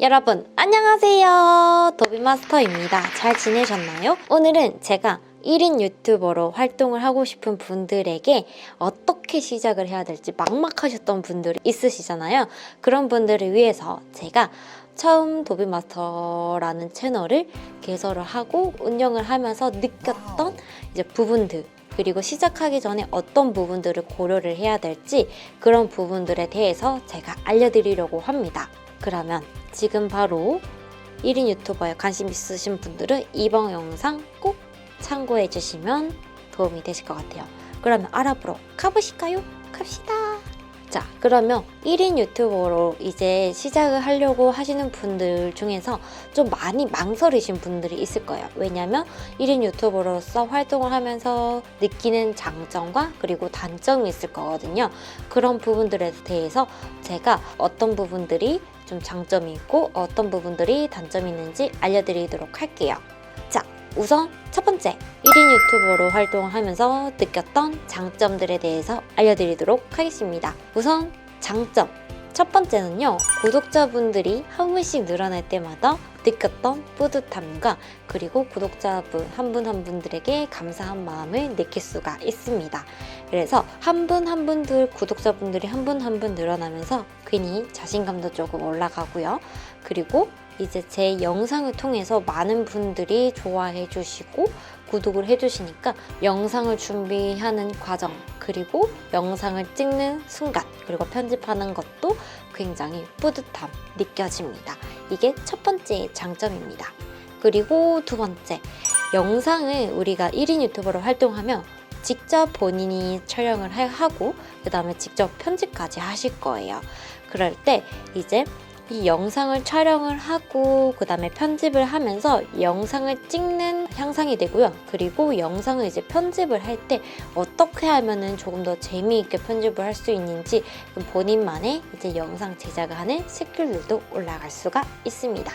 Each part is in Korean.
여러분 안녕하세요. 도비마스터입니다. 잘 지내셨나요? 오늘은 제가 1인 유튜버로 활동을 하고 싶은 분들에게 어떻게 시작을 해야 될지 막막하셨던 분들이 있으시잖아요. 그런 분들을 위해서 제가 처음 도비마스터라는 채널을 개설을 하고 운영을 하면서 느꼈던 이제 부분들, 그리고 시작하기 전에 어떤 부분들을 고려를 해야 될지 그런 부분들에 대해서 제가 알려드리려고 합니다. 그러면 지금 바로 1인 유튜버에 관심 있으신 분들은 이번 영상 꼭 참고해 주시면 도움이 되실 것 같아요. 그러면 알아보러 가보실까요? 갑시다. 자, 그러면 1인 유튜버로 이제 시작을 하려고 하시는 분들 중에서 좀 많이 망설이신 분들이 있을 거예요. 왜냐면 1인 유튜버로서 활동을 하면서 느끼는 장점과 그리고 단점이 있을 거거든요. 그런 부분들에 대해서 제가 어떤 부분들이 좀 장점이 있고 어떤 부분들이 단점이 있는지 알려드리도록 할게요. 자, 우선 첫 번째, 1인 유튜버로 활동을 하면서 느꼈던 장점들에 대해서 알려드리도록 하겠습니다. 우선 장점, 첫 번째는요, 구독자분들이 한 분씩 늘어날 때마다 느꼈던 뿌듯함과 그리고 구독자분 한 분 한 분들에게 감사한 마음을 느낄 수가 있습니다. 그래서 한 분 한 분들 구독자분들이 한 분 한 분 늘어나면서 괜히 자신감도 조금 올라가고요. 그리고 이제 제 영상을 통해서 많은 분들이 좋아해 주시고 구독을 해주시니까 영상을 준비하는 과정, 그리고 영상을 찍는 순간, 그리고 편집하는 것도 굉장히 뿌듯함 느껴집니다. 이게 첫 번째 장점입니다. 그리고 두 번째, 영상을 우리가 1인 유튜버로 활동하면 직접 본인이 촬영을 하고 그 다음에 직접 편집까지 하실 거예요. 그럴 때 이제 이 영상을 촬영을 하고 그 다음에 편집을 하면서 영상을 찍는 향상이 되고요. 그리고 영상을 이제 편집을 할 때 어떻게 하면은 조금 더 재미있게 편집을 할 수 있는지 본인만의 이제 영상 제작을 하는 스킬들도 올라갈 수가 있습니다.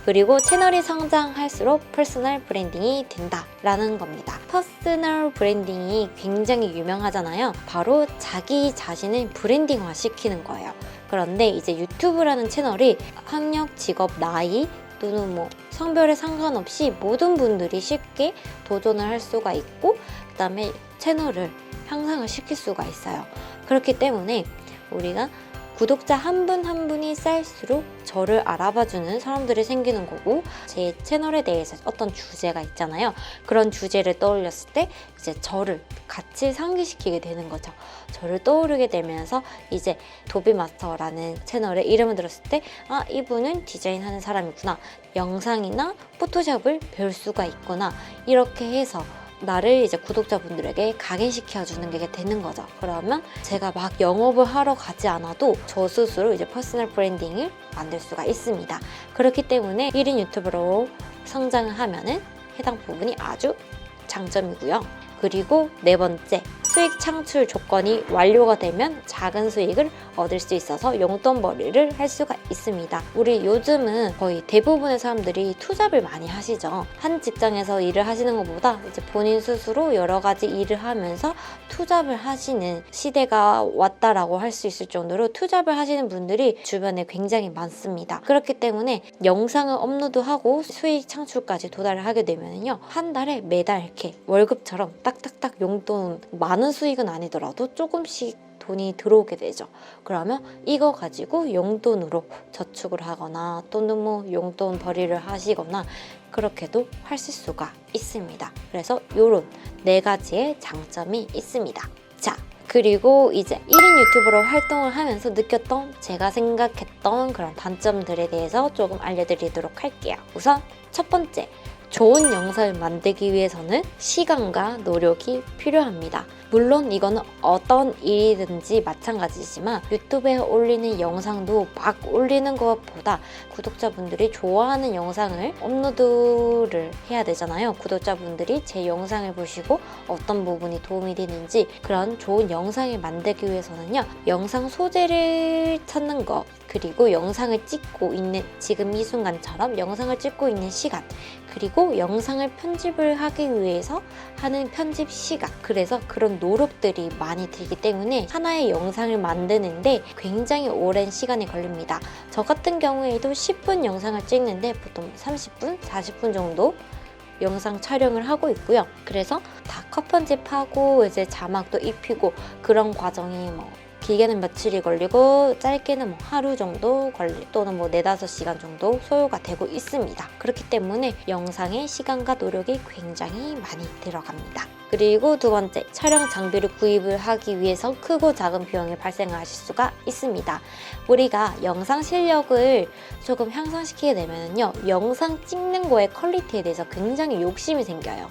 그리고 채널이 성장할수록 퍼스널 브랜딩이 된다라는 겁니다. 퍼스널 브랜딩이 굉장히 유명하잖아요. 바로 자기 자신을 브랜딩화 시키는 거예요. 그런데 이제 유튜브라는 채널이 학력, 직업, 나이 또는 뭐 성별에 상관없이 모든 분들이 쉽게 도전을 할 수가 있고 그 다음에 채널을 향상을 시킬 수가 있어요. 그렇기 때문에 우리가 구독자 한 분 한 분이 쌓일수록 저를 알아봐주는 사람들이 생기는 거고, 제 채널에 대해서 어떤 주제가 있잖아요. 그런 주제를 떠올렸을 때 이제 저를 같이 상기시키게 되는 거죠. 저를 떠오르게 되면서 이제 도비마스터라는 채널의 이름을 들었을 때 아, 이분은 디자인하는 사람이구나, 영상이나 포토샵을 배울 수가 있구나, 이렇게 해서 나를 이제 구독자분들에게 각인시켜주는 게 되는 거죠. 그러면 제가 막 영업을 하러 가지 않아도 저 스스로 이제 퍼스널 브랜딩을 만들 수가 있습니다. 그렇기 때문에 1인 유튜버로 성장을 하면은 해당 부분이 아주 장점이고요. 그리고 네 번째, 수익 창출 조건이 완료가 되면 작은 수익을 얻을 수 있어서 용돈벌이를 할 수가 있습니다. 우리 요즘은 거의 대부분의 사람들이 투잡을 많이 하시죠. 한 직장에서 일을 하시는 것보다 이제 본인 스스로 여러 가지 일을 하면서 투잡을 하시는 시대가 왔다라고 할 수 있을 정도로 투잡을 하시는 분들이 주변에 굉장히 많습니다. 그렇기 때문에 영상을 업로드하고 수익 창출까지 도달을 하게 되면요, 한 달에 매달 이렇게 월급처럼 딱딱딱 용돈, 많은 수익은 아니더라도 조금씩 돈이 들어오게 되죠. 그러면 이거 가지고 용돈으로 저축을 하거나 또는 뭐 용돈 벌이를 하시거나 그렇게도 하실 수가 있습니다. 그래서 이런 네 가지의 장점이 있습니다. 자, 그리고 이제 1인 유튜버로 활동을 하면서 느꼈던, 제가 생각했던 그런 단점들에 대해서 조금 알려드리도록 할게요. 우선 첫 번째, 좋은 영상을 만들기 위해서는 시간과 노력이 필요합니다. 물론 이거는 어떤 일이든지 마찬가지지만 유튜브에 올리는 영상도 막 올리는 것보다 구독자분들이 좋아하는 영상을 업로드를 해야 되잖아요. 구독자분들이 제 영상을 보시고 어떤 부분이 도움이 되는지, 그런 좋은 영상을 만들기 위해서는요, 영상 소재를 찾는 거, 그리고 영상을 찍고 있는 지금 이 순간처럼 영상을 찍고 있는 시간, 그리고 영상을 편집을 하기 위해서 하는 편집 시간, 그래서 그런 노력들이 많이 들기 때문에 하나의 영상을 만드는데 굉장히 오랜 시간이 걸립니다. 저 같은 경우에도 10분 영상을 찍는데 보통 30분, 40분 정도 영상 촬영을 하고 있고요. 그래서 다 컷 편집하고 이제 자막도 입히고 그런 과정이 길게는 며칠이 걸리고 짧게는 하루 정도 또는 4-5시간 정도 소요가 되고 있습니다. 그렇기 때문에 영상에 시간과 노력이 굉장히 많이 들어갑니다. 그리고 두 번째, 촬영 장비를 구입을 하기 위해서 크고 작은 비용이 발생하실 수가 있습니다. 우리가 영상 실력을 조금 향상시키게 되면요, 영상 찍는 거의 퀄리티에 대해서 굉장히 욕심이 생겨요.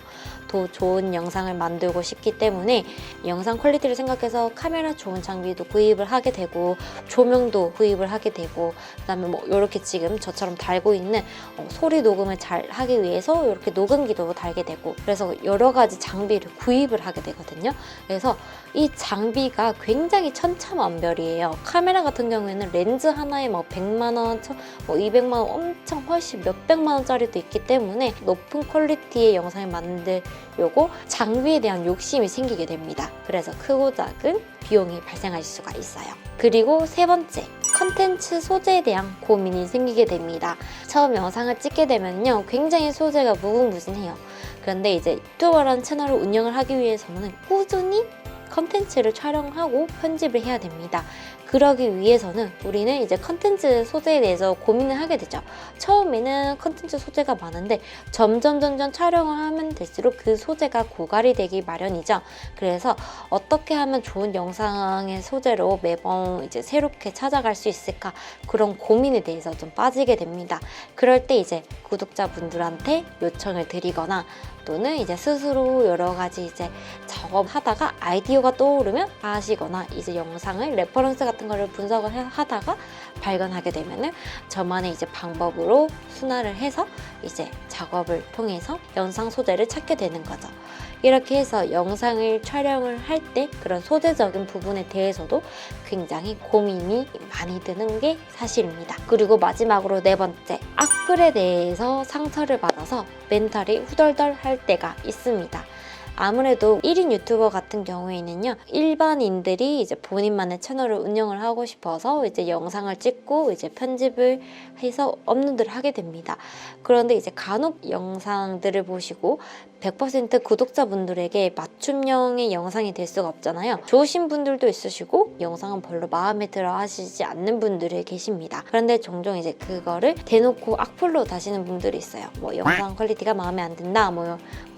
더 좋은 영상을 만들고 싶기 때문에 영상 퀄리티를 생각해서 카메라 좋은 장비도 구입을 하게 되고 조명도 구입을 하게 되고 그다음에 이렇게 지금 저처럼 달고 있는 소리 녹음을 잘 하기 위해서 이렇게 녹음기도 달게 되고 그래서 여러 가지 장비를 구입을 하게 되거든요. 그래서 이 장비가 굉장히 천차만별이에요. 카메라 같은 경우에는 렌즈 하나에 100만 원, 200만 원 엄청 훨씬 몇백만 원짜리도 있기 때문에 높은 퀄리티의 영상을 만들려고 장비에 대한 욕심이 생기게 됩니다. 그래서 크고 작은 비용이 발생할 수가 있어요. 그리고 세 번째, 컨텐츠 소재에 대한 고민이 생기게 됩니다. 처음 영상을 찍게 되면요, 굉장히 소재가 무궁무진해요. 그런데 이제 유튜버라는 채널을 운영을 하기 위해서는 꾸준히 컨텐츠를 촬영하고 편집을 해야 됩니다. 그러기 위해서는 우리는 이제 컨텐츠 소재에 대해서 고민을 하게 되죠. 처음에는 컨텐츠 소재가 많은데 점점 촬영을 하면 될수록 그 소재가 고갈이 되기 마련이죠. 그래서 어떻게 하면 좋은 영상의 소재로 매번 이제 새롭게 찾아갈 수 있을까, 그런 고민에 대해서 좀 빠지게 됩니다. 그럴 때 이제 구독자분들한테 요청을 드리거나 또는 이제 스스로 여러 가지 이제 작업하다가 아이디어가 떠오르면 하시거나 이제 영상을 레퍼런스 같은 거를 분석을 하다가 발견하게 되면은 저만의 이제 방법으로 순화를 해서 이제 작업을 통해서 영상 소재를 찾게 되는 거죠. 이렇게 해서 영상을 촬영을 할 때 그런 소재적인 부분에 대해서도 굉장히 고민이 많이 드는 게 사실입니다. 그리고 마지막으로 네 번째, 악플에 대해서 상처를 받아서 멘탈이 후덜덜할 때가 있습니다. 아무래도 1인 유튜버 같은 경우에는요, 일반인들이 이제 본인만의 채널을 운영을 하고 싶어서 이제 영상을 찍고 이제 편집을 해서 업로드를 하게 됩니다. 그런데 이제 간혹 영상들을 보시고 100% 구독자분들에게 맞춤형의 영상이 될 수가 없잖아요. 좋으신 분들도 있으시고 영상은 별로 마음에 들어 하시지 않는 분들이 계십니다. 그런데 종종 이제 그거를 대놓고 악플로 다시는 분들이 있어요. 영상 퀄리티가 마음에 안 든다,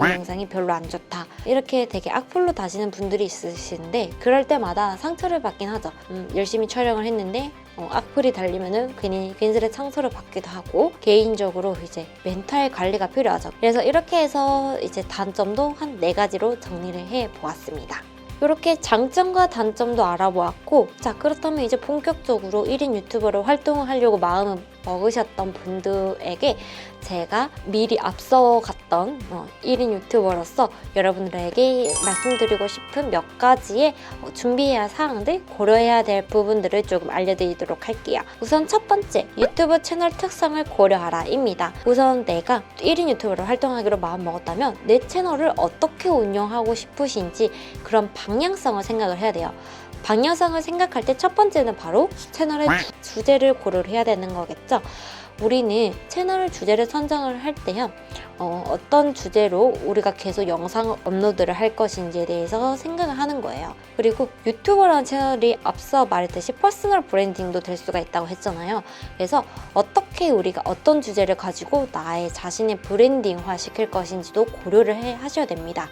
영상이 별로 안 좋다, 이렇게 되게 악플로 다시는 분들이 있으신데 그럴 때마다 상처를 받긴 하죠. 열심히 촬영을 했는데 악플이 달리면은 괜히 괜스레 상처를 받기도 하고 개인적으로 이제 멘탈 관리가 필요하죠. 그래서 이렇게 해서 이제 단점도 한 4가지로 정리를 해 보았습니다. 이렇게 장점과 단점도 알아보았고, 자, 그렇다면 이제 본격적으로 1인 유튜버로 활동을 하려고 마음을 먹으셨던 분들에게 제가 미리 앞서갔던 1인 유튜버로서 여러분들에게 말씀드리고 싶은 몇 가지의 준비해야 할 사항들, 고려해야 될 부분들을 조금 알려드리도록 할게요. 우선 첫 번째, 유튜브 채널 특성을 고려하라 입니다. 우선 내가 1인 유튜버로 활동하기로 마음먹었다면 내 채널을 어떻게 운영하고 싶으신지 그런 방향성을 생각을 해야 돼요. 방향성을 생각할 때 첫 번째는 바로 채널의 주제를 고려를 해야 되는 거겠죠. 우리는 채널 주제를 선정을 할 때요, 어떤 주제로 우리가 계속 영상 업로드를 할 것인지에 대해서 생각을 하는 거예요. 그리고 유튜버라는 채널이 앞서 말했듯이 퍼스널 브랜딩도 될 수가 있다고 했잖아요. 그래서 어떻게 우리가 어떤 주제를 가지고 나의 자신의 브랜딩화 시킬 것인지도 고려를 하셔야 됩니다.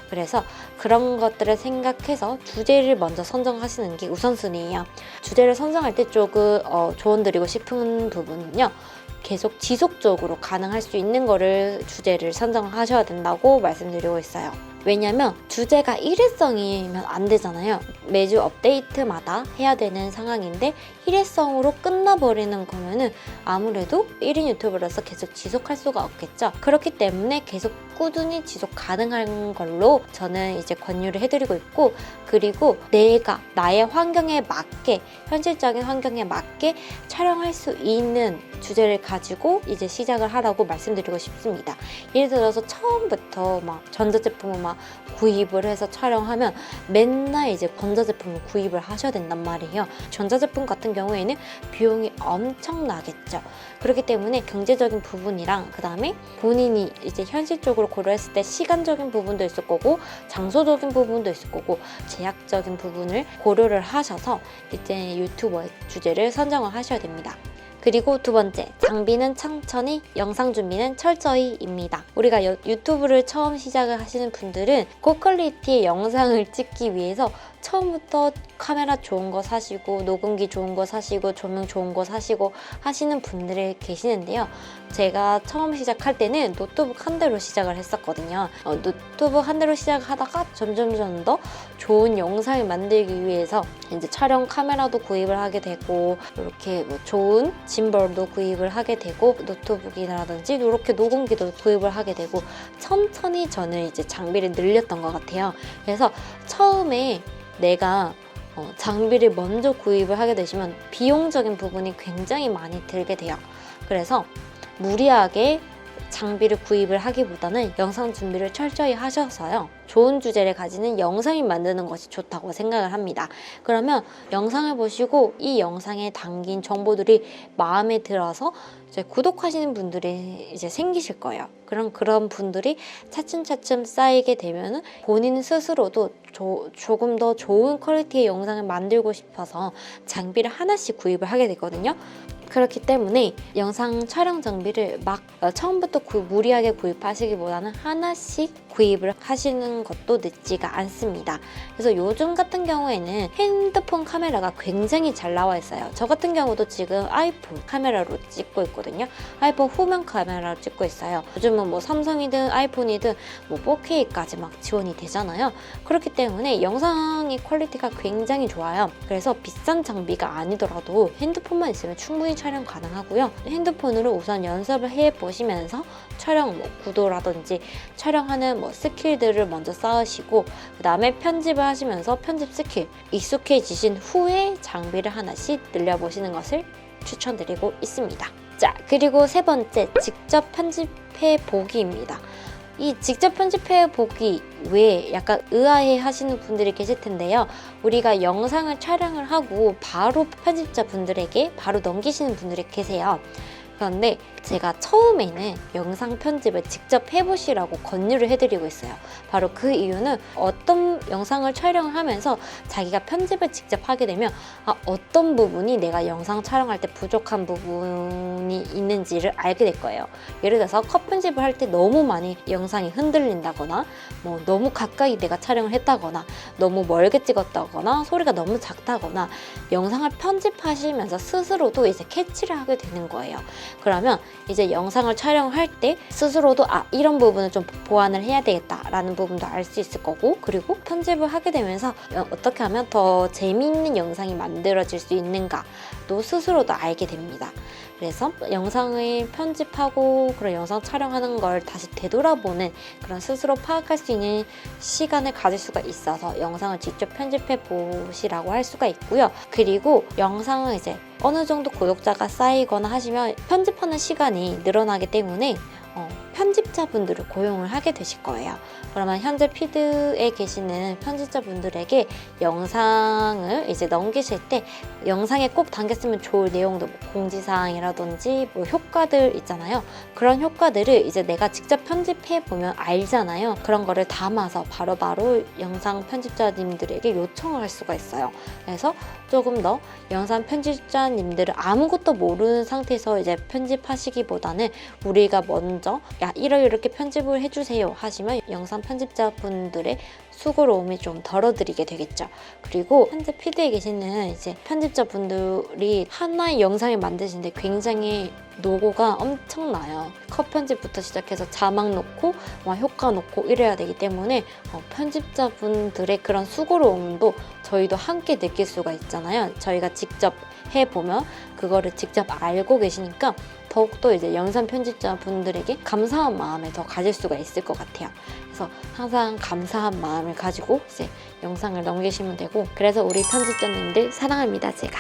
그래서 그런 것들을 생각해서 주제를 먼저 선정하시는 게 우선순위예요. 주제를 선정할 때 조금 조언드리고 싶은 부분은요, 계속 지속적으로 가능할 수 있는 거를 주제를 선정하셔야 된다고 말씀드리고 있어요. 왜냐면 주제가 일회성이면 안 되잖아요. 매주 업데이트마다 해야 되는 상황인데 일회성으로 끝나버리는 거면은 아무래도 1인 유튜버로서 계속 지속할 수가 없겠죠. 그렇기 때문에 계속 꾸준히 지속 가능한 걸로 저는 이제 권유를 해드리고 있고, 그리고 내가 나의 환경에 맞게, 현실적인 환경에 맞게 촬영할 수 있는 주제를 가지고 이제 시작을 하라고 말씀드리고 싶습니다. 예를 들어서 처음부터 막 전자제품을 막 구입을 해서 촬영하면 맨날 이제 전자제품을 구입을 하셔야 된단 말이에요. 전자제품 같은 경우에는 비용이 엄청나겠죠. 그렇기 때문에 경제적인 부분이랑 그 다음에 본인이 이제 현실적으로 고려했을 때 시간적인 부분도 있을 거고 장소적인 부분도 있을 거고 제약적인 부분을 고려를 하셔서 이제 유튜버의 주제를 선정을 하셔야 됩니다. 그리고 두 번째, 장비는 천천히, 영상 준비는 철저히입니다. 우리가 유튜브를 처음 시작을 하시는 분들은 고퀄리티의 영상을 찍기 위해서 처음부터 카메라 좋은 거 사시고 녹음기 좋은 거 사시고 조명 좋은 거 사시고 하시는 분들이 계시는데요. 제가 처음 시작할 때는 노트북 한 대로 시작을 했었거든요. 노트북 한 대로 시작하다가 점점 더 좋은 영상을 만들기 위해서 이제 촬영 카메라도 구입을 하게 되고 이렇게 뭐 좋은 짐벌도 구입을 하게 되고 노트북이라든지 이렇게 녹음기도 구입을 하게 되고 천천히 저는 이제 장비를 늘렸던 것 같아요. 그래서 처음에 내가 장비를 먼저 구입을 하게 되시면 비용적인 부분이 굉장히 많이 들게 돼요. 그래서 무리하게 장비를 구입을 하기보다는 영상 준비를 철저히 하셔서요. 좋은 주제를 가지는 영상을 만드는 것이 좋다고 생각을 합니다. 그러면 영상을 보시고 이 영상에 담긴 정보들이 마음에 들어서 이제 구독하시는 분들이 이제 생기실 거예요. 그런 분들이 차츰차츰 쌓이게 되면 본인 스스로도 조금 더 좋은 퀄리티의 영상을 만들고 싶어서 장비를 하나씩 구입을 하게 되거든요. 그렇기 때문에 영상 촬영 장비를 막 처음부터 무리하게 구입하시기보다는 하나씩 구입을 하시는 것도 늦지가 않습니다. 그래서 요즘 같은 경우에는 핸드폰 카메라가 굉장히 잘 나와 있어요. 저 같은 경우도 지금 아이폰 카메라로 찍고 있거든요. 아이폰 후면 카메라로 찍고 있어요. 요즘은 뭐 삼성이든 아이폰이든 뭐 4K까지 막 지원이 되잖아요. 그렇기 때문에 영상의 퀄리티가 굉장히 좋아요. 그래서 비싼 장비가 아니더라도 핸드폰만 있으면 충분히 촬영 가능하고요. 핸드폰으로 우선 연습을 해보시면서 촬영 구도라든지 촬영하는 스킬들을 먼저 쌓으시고 그 다음에 편집을 하시면서 편집 스킬 익숙해지신 후에 장비를 하나씩 늘려보시는 것을 추천드리고 있습니다. 자, 그리고 세 번째, 직접 편집해 보기입니다. 이 직접 편집해 보기 왜 약간 의아해 하시는 분들이 계실 텐데요. 우리가 영상을 촬영을 하고 바로 편집자분들에게 바로 넘기시는 분들이 계세요. 그런데 제가 처음에는 영상 편집을 직접 해보시라고 권유를 해드리고 있어요. 바로 그 이유는 어떤 영상을 촬영을 하면서 자기가 편집을 직접 하게 되면 어떤 부분이 내가 영상 촬영할 때 부족한 부분이 있는지를 알게 될 거예요. 예를 들어서 컷 편집을 할 때 너무 많이 영상이 흔들린다거나 너무 가까이 내가 촬영을 했다거나 너무 멀게 찍었다거나 소리가 너무 작다거나 영상을 편집하시면서 스스로도 이제 캐치를 하게 되는 거예요. 그러면 이제 영상을 촬영할 때 스스로도 이런 부분을 좀 보완을 해야 되겠다라는 부분도 알 수 있을 거고, 그리고 편집을 하게 되면서 어떻게 하면 더 재미있는 영상이 만들어질 수 있는가도 스스로도 알게 됩니다. 그래서 영상을 편집하고 그런 영상 촬영하는 걸 다시 되돌아보는 그런 스스로 파악할 수 있는 시간을 가질 수가 있어서 영상을 직접 편집해 보시라고 할 수가 있고요. 그리고 영상을 이제 어느 정도 구독자가 쌓이거나 하시면 편집하는 시간이 늘어나기 때문에 편집자분들을 고용을 하게 되실 거예요. 그러면 현재 피드에 계시는 편집자분들에게 영상을 이제 넘기실 때 영상에 꼭 담겼으면 좋을 내용도 공지사항이라든지 효과들 있잖아요. 그런 효과들을 이제 내가 직접 편집해 보면 알잖아요. 그런 거를 담아서 바로바로 영상 편집자님들에게 요청을 할 수가 있어요. 그래서 조금 더 영상 편집자님들을 아무것도 모르는 상태에서 이제 편집하시기보다는 우리가 먼저 이렇게 편집을 해주세요 하시면 영상 편집자분들의 수고로움이 좀 덜어드리게 되겠죠. 그리고 현재 피드에 계시는 이제 편집자분들이 하나의 영상을 만드시는데 굉장히 노고가 엄청나요. 컷 편집부터 시작해서 자막 놓고 효과 놓고 이래야 되기 때문에 편집자분들의 그런 수고로움도 저희도 함께 느낄 수가 있잖아요. 저희가 직접 해보면 그거를 직접 알고 계시니까 더욱더 이제 영상 편집자분들에게 감사한 마음을 더 가질 수가 있을 것 같아요. 그래서 항상 감사한 마음을 가지고 이제 영상을 넘기시면 되고, 그래서 우리 편집자님들 사랑합니다, 제가.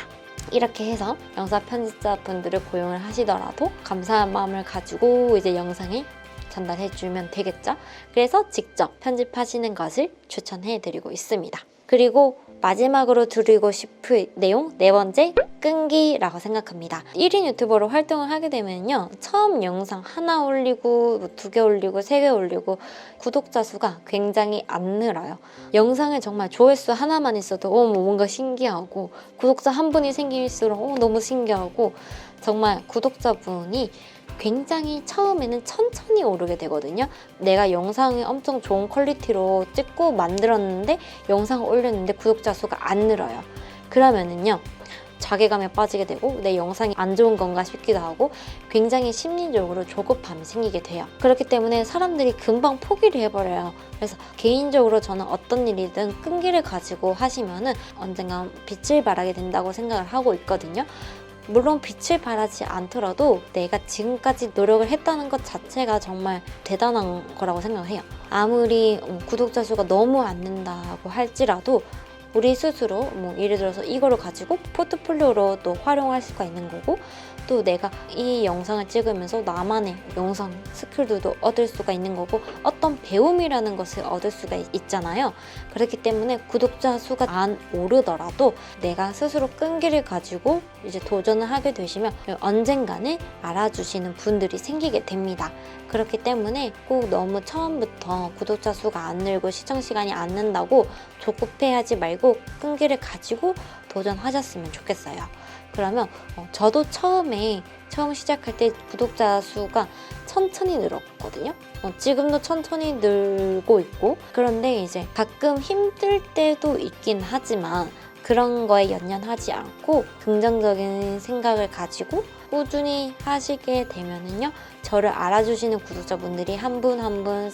이렇게 해서 영상 편집자분들을 고용을 하시더라도 감사한 마음을 가지고 이제 영상을 전달해주면 되겠죠. 그래서 직접 편집하시는 것을 추천해드리고 있습니다. 그리고 마지막으로 드리고 싶은 내용 네 번째, 끈기라고 생각합니다. 1인 유튜버로 활동을 하게 되면요, 처음 영상 하나 올리고 2개 올리고 3개 올리고 구독자 수가 굉장히 안 늘어요. 영상을 정말 조회수 하나만 있어도 뭔가 신기하고, 구독자 한 분이 생길수록 너무 신기하고, 정말 구독자분이 굉장히 처음에는 천천히 오르게 되거든요. 내가 영상이 엄청 좋은 퀄리티로 찍고 만들었는데 영상을 올렸는데 구독자 수가 안 늘어요. 그러면은요, 자괴감에 빠지게 되고 내 영상이 안 좋은 건가 싶기도 하고 굉장히 심리적으로 조급함이 생기게 돼요. 그렇기 때문에 사람들이 금방 포기를 해버려요. 그래서 개인적으로 저는 어떤 일이든 끈기를 가지고 하시면은 언젠가 빛을 발하게 된다고 생각을 하고 있거든요. 물론 빛을 발하지 않더라도 내가 지금까지 노력을 했다는 것 자체가 정말 대단한 거라고 생각해요. 아무리 구독자 수가 너무 안 는다고 할지라도 우리 스스로 예를 들어서 이거를 가지고 포트폴리오로 또 활용할 수가 있는 거고, 또 내가 이 영상을 찍으면서 나만의 영상 스킬도 얻을 수가 있는 거고, 어떤 배움이라는 것을 얻을 수가 있잖아요. 그렇기 때문에 구독자 수가 안 오르더라도 내가 스스로 끈기를 가지고 이제 도전을 하게 되시면 언젠가는 알아주시는 분들이 생기게 됩니다. 그렇기 때문에 꼭 너무 처음부터 구독자 수가 안 늘고 시청 시간이 안 는다고 조급해하지 말고 끈기를 가지고 도전하셨으면 좋겠어요. 그러면 저도 처음 시작할 때 구독자 수가 천천히 늘었거든요. 지금도 천천히 늘고 있고, 그런데 이제 가끔 힘들 때도 있긴 하지만 그런 거에 연연하지 않고 긍정적인 생각을 가지고 꾸준히 하시게 되면은요, 저를 알아주시는 구독자분들이 한 분 한 분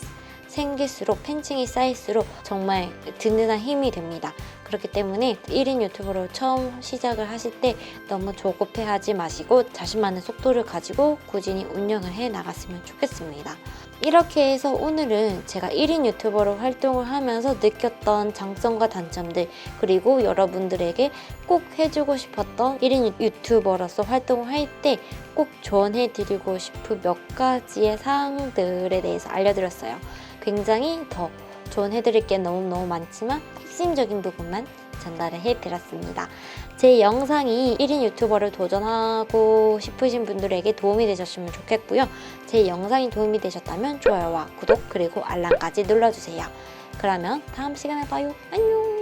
생길수록, 팬층이 쌓일수록 정말 든든한 힘이 됩니다. 그렇기 때문에 1인 유튜버로 처음 시작을 하실 때 너무 조급해하지 마시고 자신만의 속도를 가지고 꾸준히 운영을 해 나갔으면 좋겠습니다. 이렇게 해서 오늘은 제가 1인 유튜버로 활동을 하면서 느꼈던 장점과 단점들, 그리고 여러분들에게 꼭 해주고 싶었던 1인 유튜버로서 활동을 할 때 꼭 조언해드리고 싶은 몇 가지의 사항들에 대해서 알려드렸어요. 굉장히 더 조언해드릴 게 너무너무 많지만 핵심적인 부분만 전달을 해드렸습니다. 제 영상이 1인 유튜버를 도전하고 싶으신 분들에게 도움이 되셨으면 좋겠고요. 제 영상이 도움이 되셨다면 좋아요와 구독 그리고 알람까지 눌러주세요. 그러면 다음 시간에 봐요. 안녕.